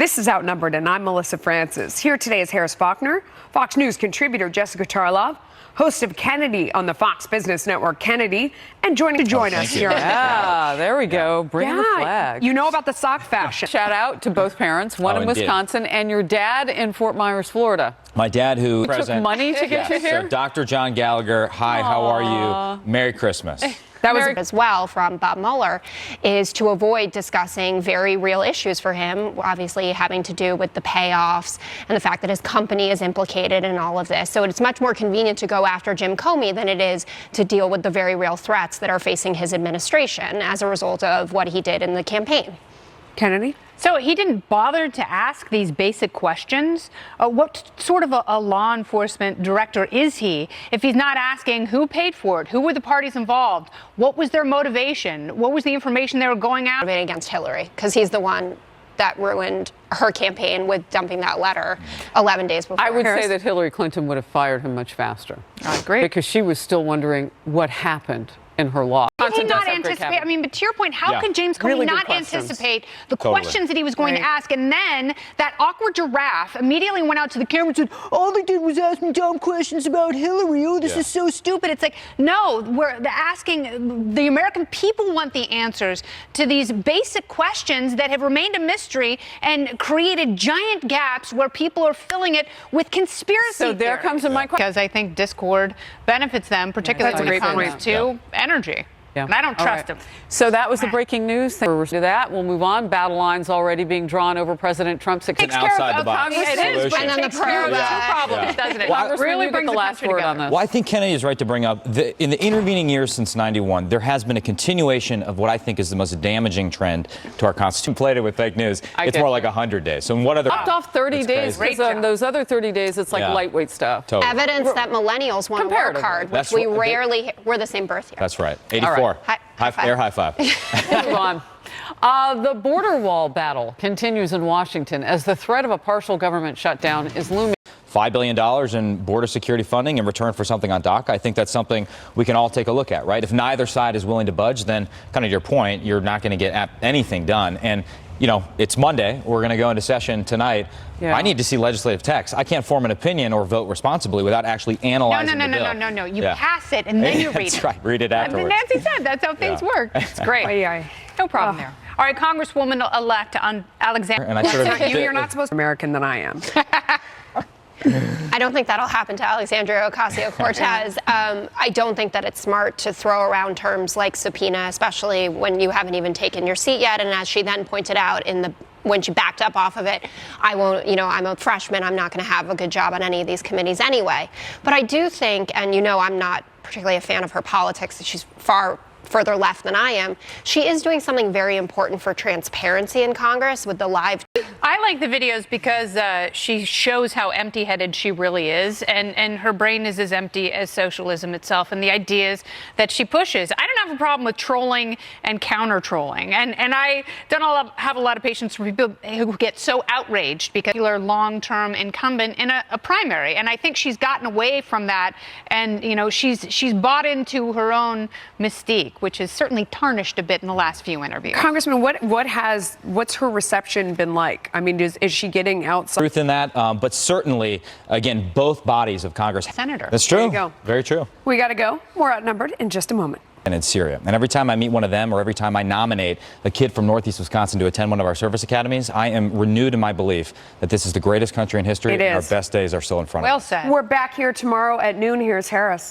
This is Outnumbered, and I'm Melissa Francis. Here today is Harris Faulkner, Fox News contributor Jessica Tarlov, host of Kennedy on the Fox Business Network, Kennedy, and joining us here. Yeah, there we go. Bring the flag. You know about the sock fashion. Shout out to both parents, one in Wisconsin and your dad in Fort Myers, Florida. My dad, who took money to get you here? So Dr. John Gallagher, hi, how are you? Merry Christmas. That was as well from Bob Mueller, is to avoid discussing very real issues for him, obviously having to do with the payoffs and the fact that his company is implicated in all of this. So it's much more convenient to go after Jim Comey than it is to deal with the very real threats that are facing his administration as a result of what he did in the campaign. Kennedy? So he didn't bother to ask these basic questions. What sort of a law enforcement director is he if he's not asking who paid for it, who were the parties involved, what was their motivation, what was the information they were going out against Hillary, because he's the one that ruined her campaign with dumping that letter 11 days before. I would say that Hillary Clinton would have fired him much faster. I agree. Because she was still wondering what happened in her law. Did he not anticipate? I mean, but to your point, how could James Comey Really not anticipate the questions that he was going to ask? And then that awkward giraffe immediately went out to the camera and said, all they did was ask me dumb questions about Hillary. Oh, this is so stupid. It's like, no, the American people want the answers to these basic questions that have remained a mystery and created giant gaps where people are filling it with conspiracy So there theories. comes in my question. Because I think discord benefits them, particularly when it comes to energy. Yeah. And I don't trust him. So that was the breaking news. Thanks for that. We'll move on. Battle lines already being drawn over President Trump's outside the box Congress. It is, but And then the two problems, doesn't it? Well, really you get brings the last word on this. Well, I think Kennedy is right to bring up, in the intervening years since 91, there has been a continuation of what I think is the most damaging trend to our Constitution. Played it with fake news. It's more like 100 days. So what other... Off 30 days, because on those other 30 days, it's like lightweight stuff. Totally. Evidence that millennials want to work hard, which we rarely, we're the same birth year. That's right. 84. Air high five. Move on. The border wall battle continues in Washington as the threat of a partial government shutdown is looming. $5 billion in border security funding in return for something on DACA. I think that's something we can all take a look at, right? If neither side is willing to budge, then kind of your point, you're not going to get anything done. And, you know, it's Monday. We're going to go into session tonight. Yeah. I need to see legislative text. I can't form an opinion or vote responsibly without actually analyzing the bill. No. You pass it and then you read it. That's right. Read it afterwards. Nancy said that's how things work. It's great. No problem there. All right, Congresswoman-elect Alexandria. And I sort of you're not supposed to be American than I am. I don't think that'll happen to Alexandria Ocasio-Cortez. I don't think that it's smart to throw around terms like subpoena, especially when you haven't even taken your seat yet. And as she then pointed out when she backed up off of it, I'm a freshman, I'm not going to have a good job on any of these committees anyway. But I do think, and I'm not particularly a fan of her politics, she's far further left than I am, she is doing something very important for transparency in Congress with the live. I like the videos because she shows how empty-headed she really is, and her brain is as empty as socialism itself and the ideas that she pushes. I don't have a problem with trolling and counter-trolling, and I don't have a lot of patience for people who get so outraged because they're a long-term incumbent in a primary, and I think she's gotten away from that, and she's bought into her own mystique, which has certainly tarnished a bit in the last few interviews. Congressman, what's her reception been like? I mean, is she getting outside? Truth in that, but certainly, again, both bodies of Congress. Senator. That's true. There you go. Very true. We got to go. We're outnumbered in just a moment. And in Syria. And every time I meet one of them or every time I nominate a kid from Northeast Wisconsin to attend one of our service academies, I am renewed in my belief that this is the greatest country in history and our best days are still in front of us. Well said. We're back here tomorrow at noon. Here's Harris.